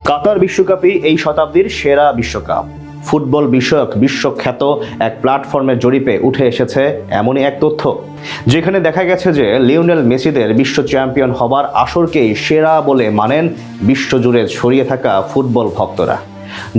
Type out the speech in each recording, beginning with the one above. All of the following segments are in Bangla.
কাতার বিশ্বকাপই এই শতাব্দীর সেরা বিশ্বকাপ। ফুটবল বিষয়ক বিশ্বখ্যাত এক প্ল্যাটফর্মের জরিপে উঠে এসেছে এমনই এক তথ্য, যেখানে দেখা গেছে যে লিওনেল মেসিদের বিশ্ব চ্যাম্পিয়ন হবার আসরকেই সেরা বলে মানেন বিশ্বজুড়ে ছড়িয়ে থাকা ফুটবল ভক্তরা।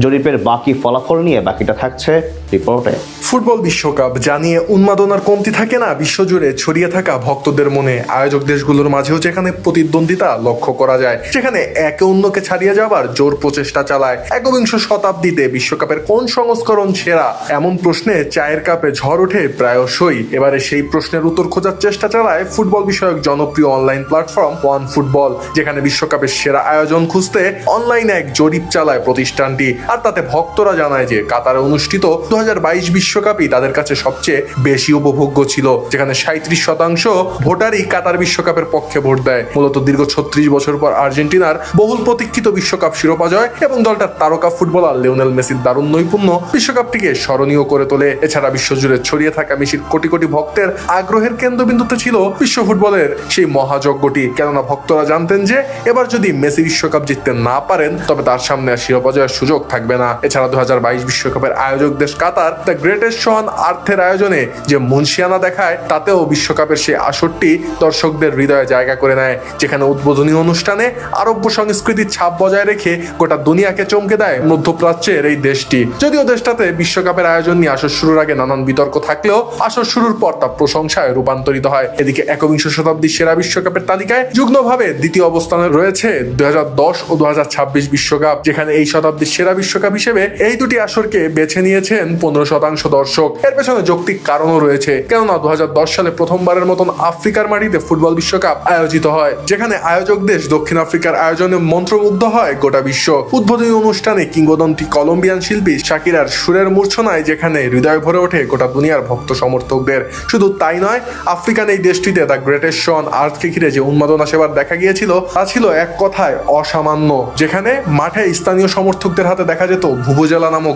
জরিপের বাকি ফলাফল নিয়ে বাকিটা থাকছে রিপোর্টে। ফুটবল বিশ্বকাপ জানিয়ে উন্মাদনার কমতি থাকে না বিশ্বজুড়ে ছড়িয়ে থাকা ভক্তদের মনে। আয়োজক দেশগুলোর মাঝেও যেখানে প্রতিদ্বন্দ্বিতা লক্ষ্য করা যায়, সেখানে একে অন্যকে ছাড়িয়ে যাবার জোর প্রচেষ্টা চালায়। একবিংশ শতাব্দীতে বিশ্বকাপের কোন সংস্করণ সেরা, এমন প্রশ্নে চায়ের কাপে ঝড় ওঠে প্রায়শই। এবারে সেই প্রশ্নের উত্তর খোঁজার চেষ্টা চালায় ফুটবল বিষয়ক জনপ্রিয় অনলাইন প্ল্যাটফর্ম ওয়ান ফুটবল, যেখানে বিশ্বকাপের সেরা আয়োজন খুঁজতে অনলাইনে এক জরিপ চালায় প্রতিষ্ঠানটি। আর তাতে ভক্তরা জানায় যে কাতারে অনুষ্ঠিত 2022 বিশ্বকাপই তাদের কাছে সবচেয়ে বেশি উপভোগ্য ছিল, যেখানে 37% ভোটারই কাতার বিশ্বকাপের পক্ষে ভোট দেয়। মূলত দীর্ঘ 36 বছর পর আর্জেন্টিনার বহুল প্রতীক্ষিত বিশ্বকাপ শিরোপা জয় এবং দলটার তারকা ফুটবলার লিওনেল মেসির দারুণ নৈপুণ্য বিশ্বকাপটিকে স্মরণীয় করে তোলে। এছাড়া বিশ্বজুড়ে ছড়িয়ে থাকা মেসির কোটি কোটি ভক্তের আগ্রহের কেন্দ্রবিন্দুতে ছিল বিশ্ব ফুটবলের সেই মহাযজ্ঞটি। কেননা ভক্তরা জানতেন যে এবার যদি মেসি বিশ্বকাপ জিততে না পারেন, তবে তার সামনে আর শিরোপা জয়ের সুযোগ থাকবে না। এছাড়া 2022 বিশ্বকাপের আয়োজক দেশ কাতার দ্য গ্রেটেস্ট শো অন আর্থের আয়োজনে যে মুনশিয়ানা দেখায়, তাতেও বিশ্বকাপের সেই আসরটি দর্শকদের হৃদয়ে জায়গা করে নেয়, যেখানে উদ্বোধনী অনুষ্ঠানে আরব্য সংস্কৃতির ছাপ বজায় রেখে গোটা দুনিয়াকে চমকে দেয় মধ্যপ্রাচ্যের এই দেশটি। যদিও দেশটাতে বিশ্বকাপের আয়োজন নিয়ে আসর শুরুর আগে নানান বিতর্ক থাকলেও আসর শুরুর পর তা প্রশংসায় রূপান্তরিত হয়। এদিকে একবিংশ শতাব্দীর সেরা বিশ্বকাপের তালিকায় যুগ্মভাবে দ্বিতীয় অবস্থানে রয়েছে 2010 ও 2026 বিশ্বকাপ, যেখানে এই শতাব্দীর সেরা বিশ্বকাপ হিসেবে এই দুটি আসরকে বেছে নিয়েছেন 15% দর্শক। এর পেছনে যৌক্তিক কারণও রয়েছে, কেননা 2010 সালে প্রথমবারের মতন আফ্রিকার মাটিতে ফুটবল বিশ্বকাপ আয়োজিত হয়, যেখানে আয়োজক দেশ দক্ষিণ আফ্রিকার আয়োজনে মন্ত্রমুগ্ধ হয় গোটা বিশ্ব। উদ্বোধনী অনুষ্ঠানে কিংবদন্তি কলম্বিয়ান শিল্পী শাকিরার সুরের মূর্ছনায় যেখানে হৃদয় ভরে ওঠে গোটা দুনিয়ার ভক্ত সমর্থকদের। শুধু তাই নয়, আফ্রিকান এই দেশটিতে দ্য গ্রেটেস্ট শো অন আর্থকে ঘিরে যে উন্মাদনা সেবার দেখা গিয়েছিল, তা ছিল এক কথায় অসামান্য। যেখানে মাঠে স্থানীয় সমর্থকদের হাতে দেখা যেত ভুভুজেলা নামক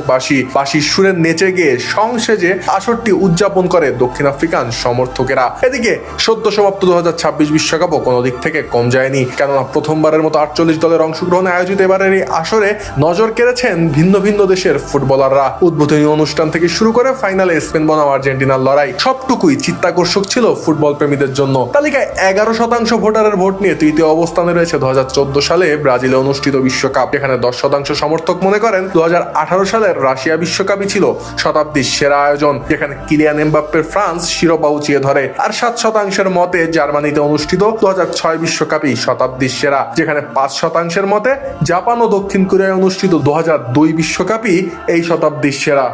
বাঁশির সুরের নেচে গিয়ে সংসেজে আসরটি উদযাপন করে দক্ষিণ আফ্রিকান সমর্থকেরা। এদিকে সদ্য সমাপ্ত 2026 বিশ্বকাপও কোনো দিক থেকে কম যায়নি, কেননা প্রথমবারের মতো 48 দলের অংশগ্রহণে আয়োজিত এবারের এই আসরে নজর কেড়েছেন ভিন্ন ভিন্ন দেশের ফুটবলাররা। উদ্বোধনী অনুষ্ঠান থেকে শুরু করে ফাইনালে স্পেন বনাম আর্জেন্টিনার লড়াই, সবটুকুই চিত্তাকর্ষক ছিল ফুটবল প্রেমীদের জন্য। তালিকায় 11% ভোটারের ভোট নিয়ে তৃতীয় অবস্থানে রয়েছে 2014 সালে ব্রাজিলে অনুষ্ঠিত বিশ্বকাপ, যেখানে 10% সমর্থক মনে করেন 2018 সালের রাশিয়া বিশ্বকাপই ছিল শতাব্দীর সেরা আয়োজন, যেখানে কিলিয়ান এমবাপ্পের ফ্রান্স শিরোপা উঁচিয়ে ধরে। আর 7% মতে জার্মানিতে অনুষ্ঠিত 2006 বিশ্বকাপই শতাব্দীর সেরা, যেখানে 5% মতে জাপান ও দক্ষিণ কোরিয়ায় অনুষ্ঠিত 2002 বিশ্বকাপই এই শতাব্দীর সেরা।